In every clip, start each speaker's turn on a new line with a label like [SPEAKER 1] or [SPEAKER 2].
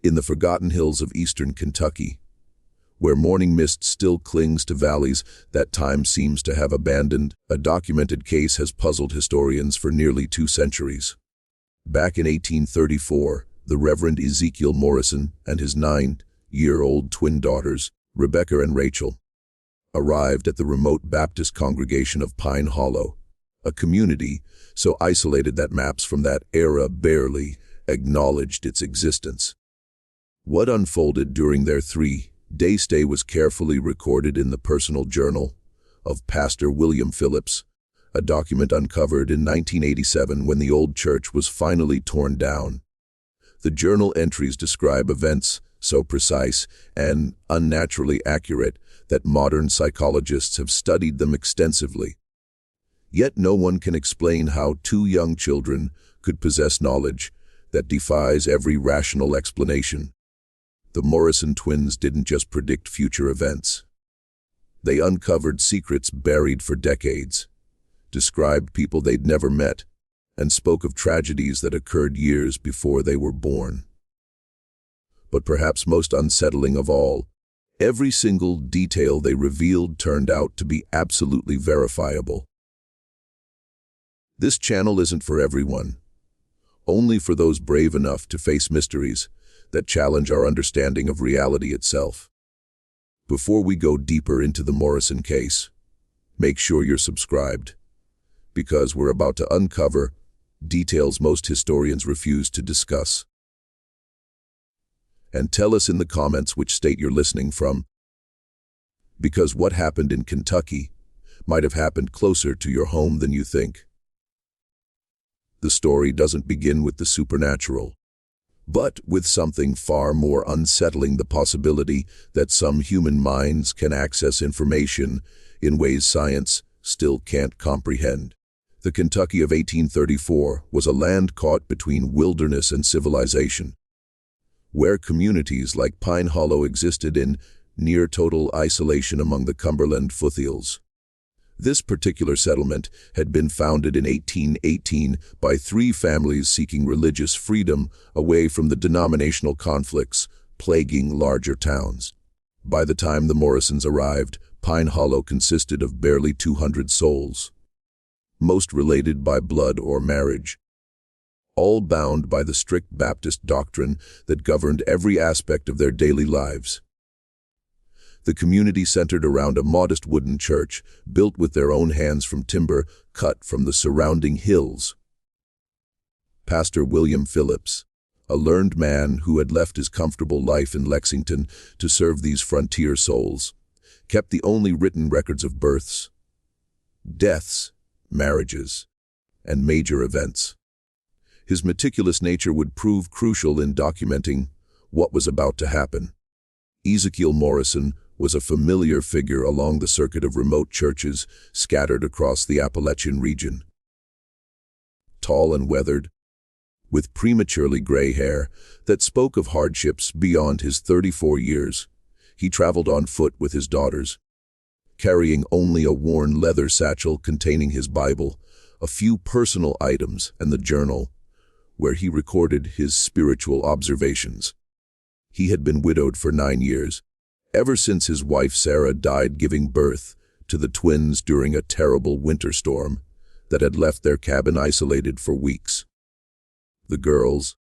[SPEAKER 1] in the forgotten hills of eastern Kentucky, where morning mist still clings to valleys that time seems to have abandoned, a documented case has puzzled historians for nearly 2 centuries. Back in 1834, the Reverend Ezekiel Morrison and his 9-year-old twin daughters, Rebecca and Rachel, arrived at the remote Baptist congregation of Pine Hollow, a community so isolated that maps from that era barely acknowledged its existence. What unfolded during their 3-day stay was carefully recorded in the personal journal of Pastor William Phillips, a document uncovered in 1987 when the old church was finally torn down. The journal entries describe events so precise and unnaturally accurate that modern psychologists have studied them extensively. Yet no one can explain how 2 young children could possess knowledge that defies every rational explanation. The Morrison twins didn't just predict future events. They uncovered secrets buried for decades, described people they'd never met, and spoke of tragedies that occurred years before they were born. But perhaps most unsettling of all, every single detail they revealed turned out to be absolutely verifiable. This channel isn't for everyone, only for those brave enough to face mysteries that challenge our understanding of reality itself. Before we go deeper into the Morrison case, make sure you're subscribed, because we're about to uncover details most historians refuse to discuss. And tell us in the comments which state you're listening from, because what happened in Kentucky might have happened closer to your home than you think. The story doesn't begin with the supernatural, but with something far more unsettling: the possibility that some human minds can access information in ways science still can't comprehend. The Kentucky of 1834 was a land caught between wilderness and civilization, where communities like Pine Hollow existed in near total isolation among the Cumberland foothills. This particular settlement had been founded in 1818 by 3 families seeking religious freedom away from the denominational conflicts plaguing larger towns. By the time the Morrisons arrived, Pine Hollow consisted of barely 200 souls, most related by blood or marriage, all bound by the strict Baptist doctrine that governed every aspect of their daily lives. The community centered around a modest wooden church, built with their own hands from timber cut from the surrounding hills. Pastor William Phillips, a learned man who had left his comfortable life in Lexington to serve these frontier souls, kept the only written records of births, deaths, marriages, and major events. His meticulous nature would prove crucial in documenting what was about to happen. Ezekiel Morrison was a familiar figure along the circuit of remote churches scattered across the Appalachian region. Tall and weathered, with prematurely gray hair that spoke of hardships beyond his 34 years, he traveled on foot with his daughters, carrying only a worn leather satchel containing his Bible, a few personal items, and the journal where he recorded his spiritual observations. He had been widowed for 9 years, ever since his wife Sarah died giving birth to the twins during a terrible winter storm that had left their cabin isolated for weeks. The girls,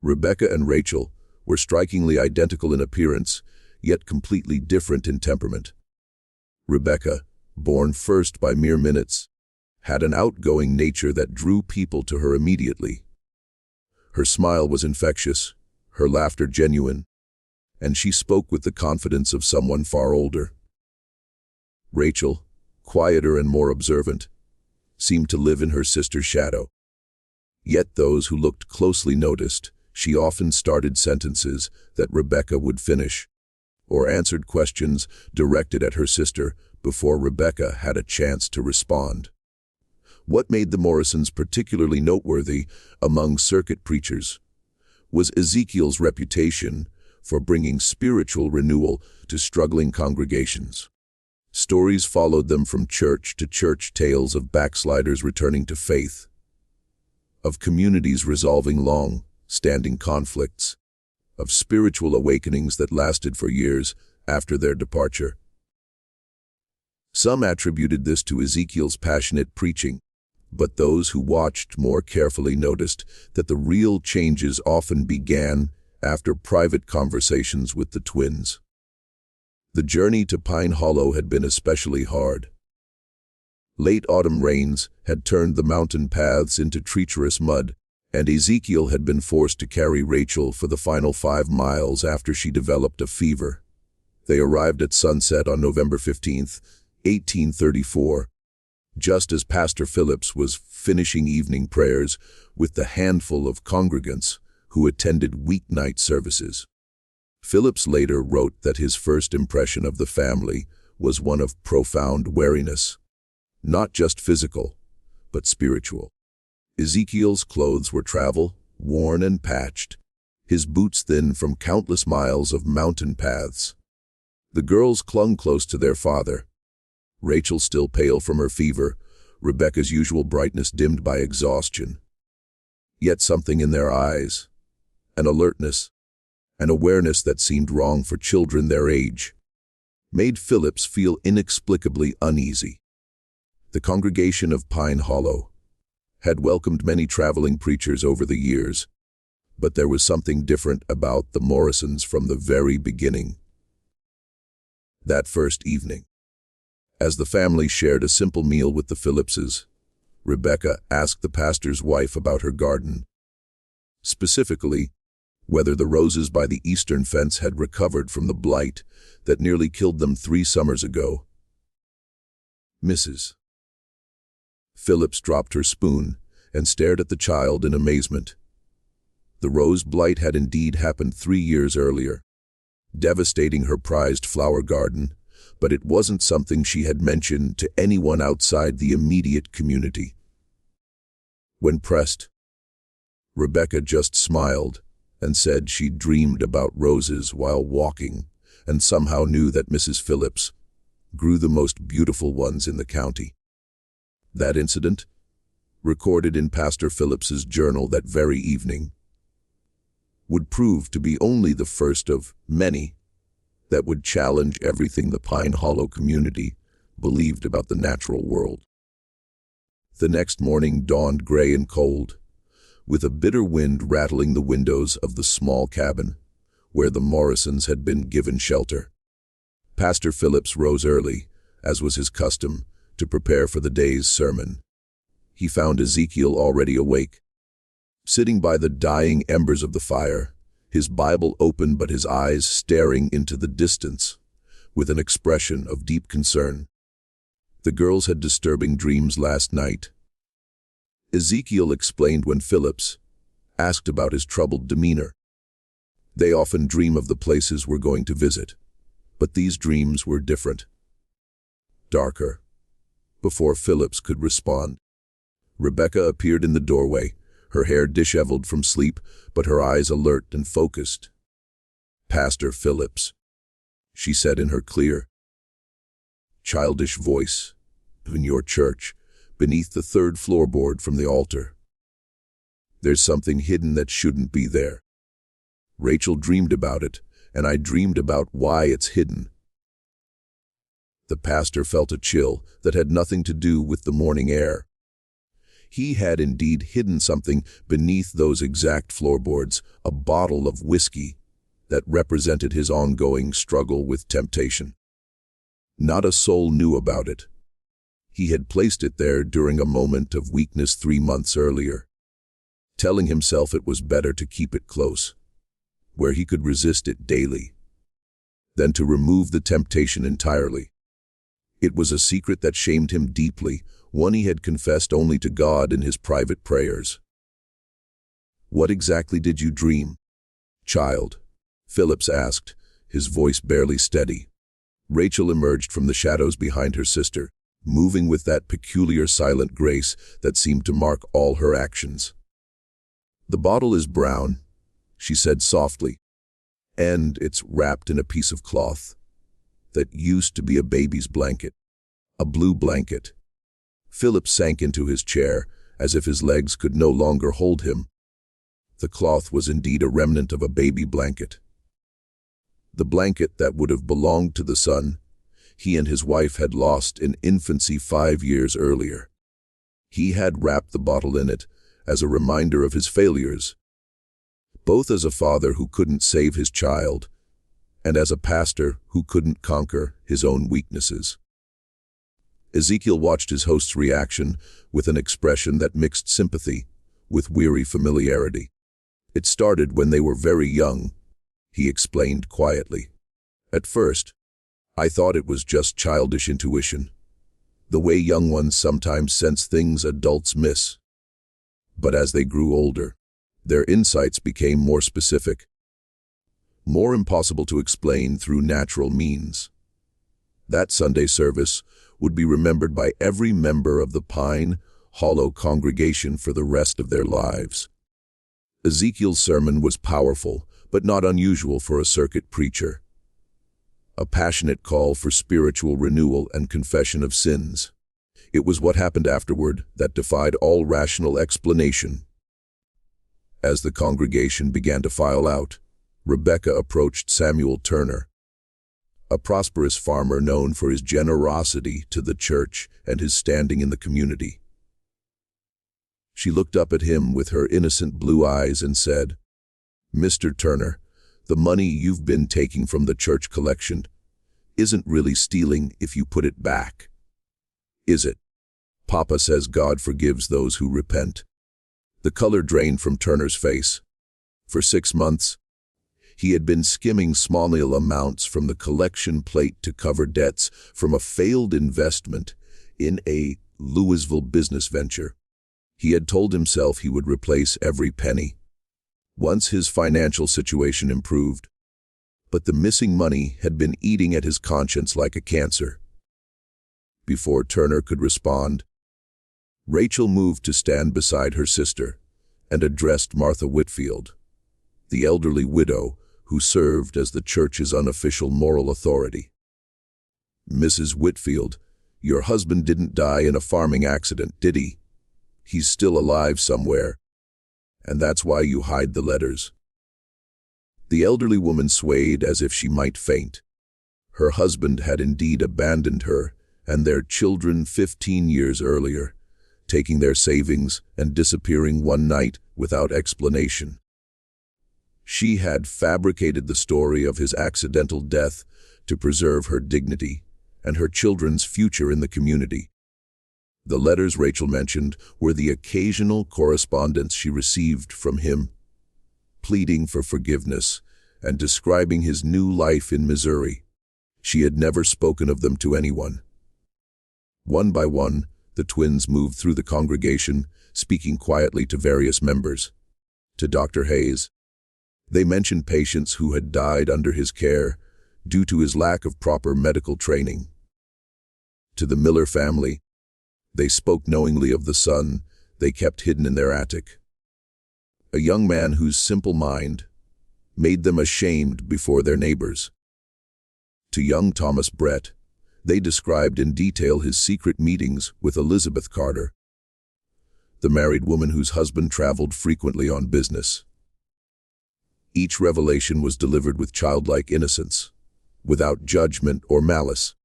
[SPEAKER 1] Rebecca and Rachel, were strikingly identical in appearance, yet completely different in temperament. Rebecca, born first by mere minutes, had an outgoing nature that drew people to her immediately. Her smile was infectious, her laughter genuine, and she spoke with the confidence of someone far older. Rachel, quieter and more observant, seemed to live in her sister's shadow. Yet those who looked closely noticed she often started sentences that Rebecca would finish, or answered questions directed at her sister before Rebecca had a chance to respond. What made the Morrisons particularly noteworthy among circuit preachers was Ezekiel's reputation for bringing spiritual renewal to struggling congregations. Stories followed them from church to church, tales of backsliders returning to faith, of communities resolving long-standing conflicts, of spiritual awakenings that lasted for years after their departure. Some attributed this to Ezekiel's passionate preaching, but those who watched more carefully noticed that the real changes often began after private conversations with the twins. The journey to Pine Hollow had been especially hard. Late autumn rains had turned the mountain paths into treacherous mud, and Ezekiel had been forced to carry Rachel for the final 5 miles after she developed a fever. They arrived at sunset on November 15th, 1834, just as Pastor Phillips was finishing evening prayers with the handful of congregants who attended weeknight services. Phillips later wrote that his first impression of the family was one of profound weariness, not just physical, but spiritual. Ezekiel's clothes were travel-worn and patched, his boots thin from countless miles of mountain paths. The girls clung close to their father, Rachel still pale from her fever, Rebecca's usual brightness dimmed by exhaustion. Yet something in their eyes, an alertness, an awareness that seemed wrong for children their age, made Phillips feel inexplicably uneasy. The congregation of Pine Hollow had welcomed many traveling preachers over the years, but there was something different about the Morrisons from the very beginning. That first evening, as the family shared a simple meal with the Phillipses, Rebecca asked the pastor's wife about her garden. Specifically, whether the roses by the eastern fence had recovered from the blight that nearly killed them 3 summers ago. Mrs. Phillips dropped her spoon and stared at the child in amazement. The rose blight had indeed happened 3 years earlier, devastating her prized flower garden, but it wasn't something she had mentioned to anyone outside the immediate community. When pressed, Rebecca just smiled and said she dreamed about roses while walking and somehow knew that Mrs. Phillips grew the most beautiful ones in the county. That incident, recorded in Pastor Phillips's journal that very evening, would prove to be only the first of many that would challenge everything the Pine Hollow community believed about the natural world. The next morning dawned gray and cold, with a bitter wind rattling the windows of the small cabin where the Morrisons had been given shelter. Pastor Phillips rose early, as was his custom, to prepare for the day's sermon. He found Ezekiel already awake, sitting by the dying embers of the fire, his Bible open but his eyes staring into the distance, with an expression of deep concern. The girls had disturbing dreams last night. Ezekiel explained when Phillips asked about his troubled demeanor. They often dream of the places we're going to visit, but these dreams were different. Darker. Before Phillips could respond, Rebecca appeared in the doorway, her hair disheveled from sleep, but her eyes alert and focused. "Pastor Phillips," she said in her clear, childish voice, "in your church, beneath the 3rd floorboard from the altar. There's something hidden that shouldn't be there. Rachel dreamed about it, and I dreamed about why it's hidden." The pastor felt a chill that had nothing to do with the morning air. He had indeed hidden something beneath those exact floorboards, a bottle of whiskey that represented his ongoing struggle with temptation. Not a soul knew about it. He had placed it there during a moment of weakness 3 months earlier, telling himself it was better to keep it close, where he could resist it daily, than to remove the temptation entirely. It was a secret that shamed him deeply, one he had confessed only to God in his private prayers. "What exactly did you dream, child?" Phillips asked, his voice barely steady. Rachel emerged from the shadows behind her sister, moving with that peculiar silent grace that seemed to mark all her actions. "The bottle is brown," she said softly, "and it's wrapped in a piece of cloth that used to be a baby's blanket, a blue blanket." Philip sank into his chair, as if his legs could no longer hold him. The cloth was indeed a remnant of a baby blanket. The blanket that would have belonged to the son he and his wife had lost in infancy 5 years earlier. He had wrapped the bottle in it as a reminder of his failures, both as a father who couldn't save his child and as a pastor who couldn't conquer his own weaknesses. Ezekiel watched his host's reaction with an expression that mixed sympathy with weary familiarity. "It started when they were very young," he explained quietly. "At first, I thought it was just childish intuition, the way young ones sometimes sense things adults miss. But as they grew older, their insights became more specific, more impossible to explain through natural means. That Sunday service would be remembered by every member of the Pine Hollow congregation for the rest of their lives." Ezekiel's sermon was powerful, but not unusual for a circuit preacher. A passionate call for spiritual renewal and confession of sins. It was what happened afterward that defied all rational explanation. As the congregation began to file out, Rebecca approached Samuel Turner, a prosperous farmer known for his generosity to the church and his standing in the community. She looked up at him with her innocent blue eyes and said, "Mr. Turner, the money you've been taking from the church collection isn't really stealing if you put it back, is it? Papa says God forgives those who repent." The color drained from Turner's face. For 6 months, he had been skimming small amounts from the collection plate to cover debts from a failed investment in a Louisville business venture. He had told himself he would replace every penny once his financial situation improved. But the missing money had been eating at his conscience like a cancer. Before Turner could respond, Rachel moved to stand beside her sister and addressed Martha Whitfield, the elderly widow who served as the church's unofficial moral authority. "Mrs. Whitfield, your husband didn't die in a farming accident, did he? He's still alive somewhere, and that's why you hide the letters." The elderly woman swayed as if she might faint. Her husband had indeed abandoned her and their children 15 years earlier, taking their savings and disappearing one night without explanation. She had fabricated the story of his accidental death to preserve her dignity and her children's future in the community. The letters Rachel mentioned were the occasional correspondence she received from him, pleading for forgiveness and describing his new life in Missouri. She had never spoken of them to anyone. One by one, the twins moved through the congregation, speaking quietly to various members. To Dr. Hayes, they mentioned patients who had died under his care due to his lack of proper medical training. To the Miller family, they spoke knowingly of the son they kept hidden in their attic, a young man whose simple mind made them ashamed before their neighbors. To young Thomas Brett, they described in detail his secret meetings with Elizabeth Carter, the married woman whose husband traveled frequently on business. Each revelation was delivered with childlike innocence, without judgment or malice,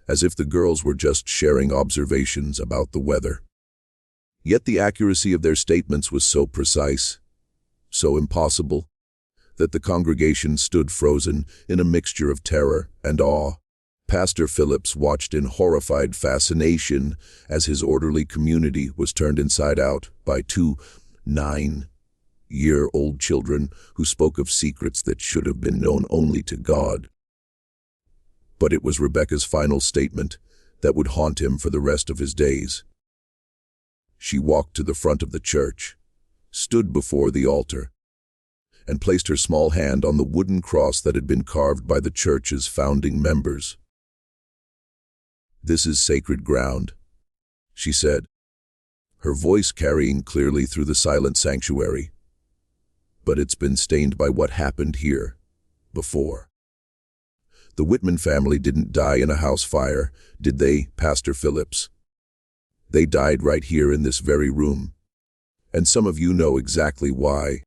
[SPEAKER 1] as if the girls were just sharing observations about the weather. Yet the accuracy of their statements was so precise, so impossible, that the congregation stood frozen in a mixture of terror and awe. Pastor Phillips watched in horrified fascination as his orderly community was turned inside out by 2 9-year-old children who spoke of secrets that should have been known only to God. But it was Rebecca's final statement that would haunt him for the rest of his days. She walked to the front of the church, stood before the altar, and placed her small hand on the wooden cross that had been carved by the church's founding members. "This is sacred ground," she said, her voice carrying clearly through the silent sanctuary. "But it's been stained by what happened here before. The Whitman family didn't die in a house fire, did they, Pastor Phillips? They died right here in this very room. And some of you know exactly why."